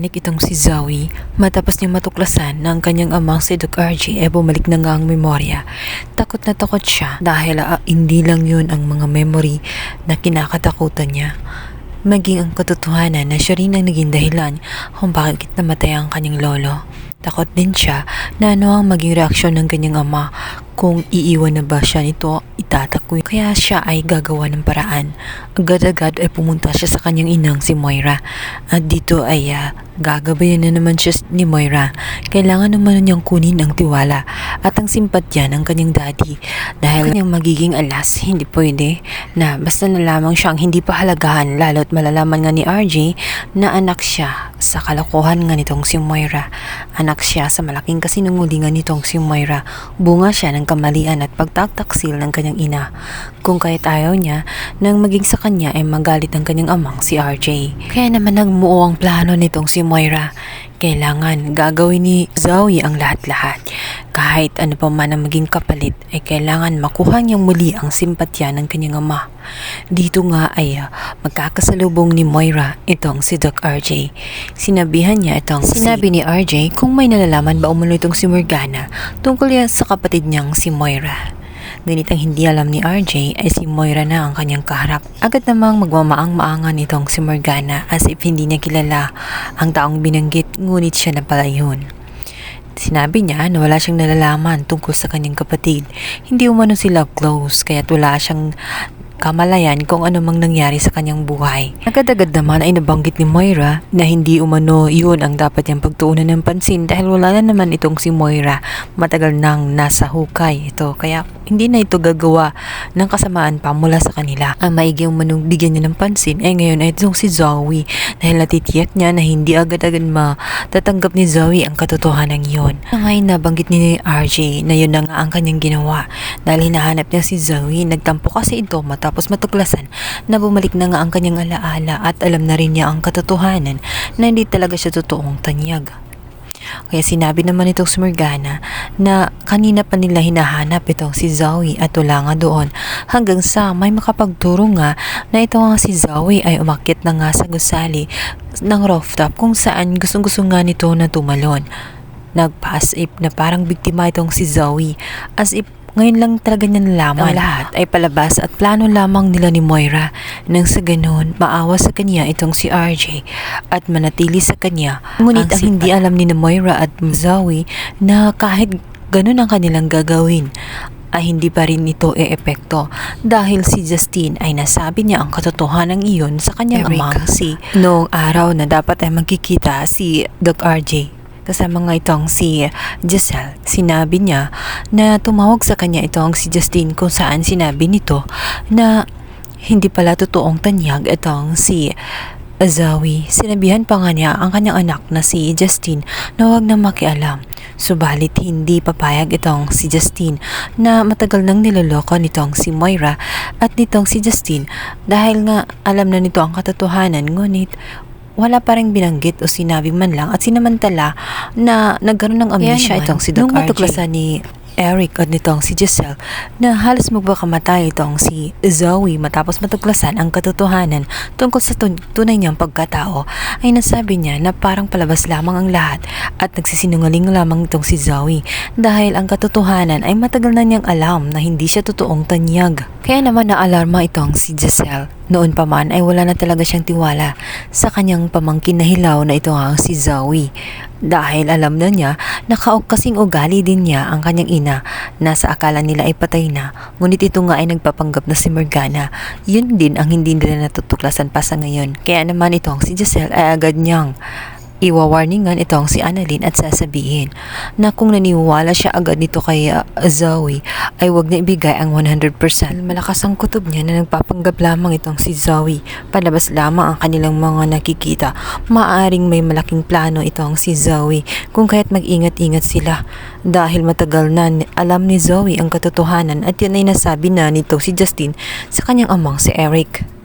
Napapanik itong si Zoe matapos niya matuklasan na ang kanyang amang si Doc RJ ay bumalik na nga ang memorya. Takot na takot siya dahil hindi lang yun ang mga memory na kinakatakutan niya. Maging ang katotohanan na siya rin ang naging dahilan kung bakit namatay ang kanyang lolo. Takot din siya na ano ang maging reaksyon ng kanyang ama kung iiwan na ba siya nito itatakwil. Kaya siya ay gagawa ng paraan. Agad-agad ay pumunta siya sa kanyang inang si Moira. At dito ay gagabayan na naman siya ni Moira. Kailangan naman niyang kunin ang tiwala at ang simpatya ng kanyang daddy. Dahil kanyang magiging alas, hindi pwede na basta na lamang siyang hindi pa halagahan, lalo't malalaman nga ni RJ na anak siya sa kalokohan nga nitong si Moira. Anak siya sa malaking kasinungulingan nitong si Moira. Bunga siya ng kamalian at pagtataksil ng kanyang ina. Kung kaya't ayaw niya nang maging sa kanya ay magalit ang kanyang amang si RJ. Kaya naman nagmuo ang plano nitong si Moira. Kailangan gagawin ni Zoe ang lahat-lahat. Kahit ano pa man ang maging kapalit ay kailangan makuha niyang muli ang simpatya ng kanyang ama. Dito nga ay magkakasalubong ni Moira itong si Doc RJ. Sinabihan niya Sinabi ni RJ kung may nalalaman ba umuno itong si Morgana tungkol yan sa kapatid niyang si Moira. Ngunit ang hindi alam ni RJ ay si Moira na ang kanyang kaharap. Agad namang magmamaang-maangan itong si Morgana as if hindi niya kilala ang taong binanggit, ngunit siya na pala yun. Sinabi niya na wala siyang nalalaman tungkol sa kanyang kapatid. Hindi umano sila close kaya't wala siyang kamalayan kung ano mang nangyari sa kanyang buhay. Agad-agad naman ay nabanggit ni Moira na hindi umano yun ang dapat niyang pagtuunan ng pansin dahil wala na naman itong si Moira. Matagal nang nasa hukay ito kaya hindi na ito gagawa ng kasamaan pa mula sa kanila. Ang maigi umanong bigyan niya ng pansin ay ngayon ay itong si Zoe dahil natitiyak niya na hindi agad-agad matatanggap ni Zoe ang katotohanan yun. Ngayon nabanggit ni RJ na yun na nga ang kanyang ginawa dahil hinahanap niya si Zoe. Nagtampo kasi ito matapos matuklasan na bumalik na nga ang kanyang alaala at alam na rin niya ang katotohanan na hindi talaga siya totoong tanyag. Kaya sinabi naman itong si Morgana na kanina pa nila hinahanap itong si Zoe at wala nga doon hanggang sa may makapagturo nga na ito nga si Zoe ay umakyat na nga sa gusali ng rooftop kung saan gustong-gusto nga nito na tumalon. Nagpa-as if na parang biktima itong si Zoe as if ngayon lang talaga niya nalaman. Ang lahat ay palabas at plano lamang nila ni Moira nang sa ganun maawa sa kanya itong si RJ at manatili sa kanya. Ngunit ang hindi alam ni Moira at Zoe na kahit ganun ang kanilang gagawin ay hindi pa rin ito e-epekto dahil si Justine ay nasabi niya ang katotohanan iyon sa kanyang amang si noong araw na dapat ay magkikita si Doc RJ. Kasama nga itong si Giselle. Sinabi niya na tumawag sa kanya itong si Justine kung saan sinabi nito na hindi pala totoong tanyag itong si Zoe. Sinabihan pa nga niya ang kanyang anak na si Justine na huwag na makialam. Subalit hindi papayag itong si Justine na matagal nang niloloko nitong si Moira at nitong si Justine dahil nga alam na nito ang katotohanan, ngunit wala pa rin binanggit o sinabi man lang at sinamantala na nagkaroon ng amnesia itong si Doc RJ. Nung matuklasan ni Eric at nitong si Giselle na halos magpakamatay itong si Zoe matapos matuklasan ang katotohanan tungkol sa tunay niyang pagkatao, ay nasabi niya na parang palabas lamang ang lahat at nagsisinungaling lamang itong si Zoe dahil ang katotohanan ay matagal na niyang alam na hindi siya totoong tanyag. Kaya naman naalarma itong si Giselle. Noon pa man ay wala na talaga siyang tiwala sa kanyang pamangkin na hilaw na ito ang si Zoe. Dahil alam na niya na kasing ugali din niya ang kanyang ina na sa akala nila ay patay na. Ngunit ito nga ay nagpapanggap na si Morgana. Yun din ang hindi nila natutuklasan pa sa ngayon. Kaya naman itong si Giselle ay agad niyang iwawarningan itong si Annalyn at sasabihin na kung naniwala siya agad nito kay Zoe ay wag na ibigay ang 100%. Malakas ang kutob niya na nagpapanggap lamang itong si Zoe. Palabas lamang ang kanilang mga nakikita. Maaring may malaking plano itong si Zoe kung kaya't mag-ingat-ingat sila dahil matagal na alam ni Zoe ang katotohanan at yan ay nasabi na nito si Justine sa kanyang amang si Eric.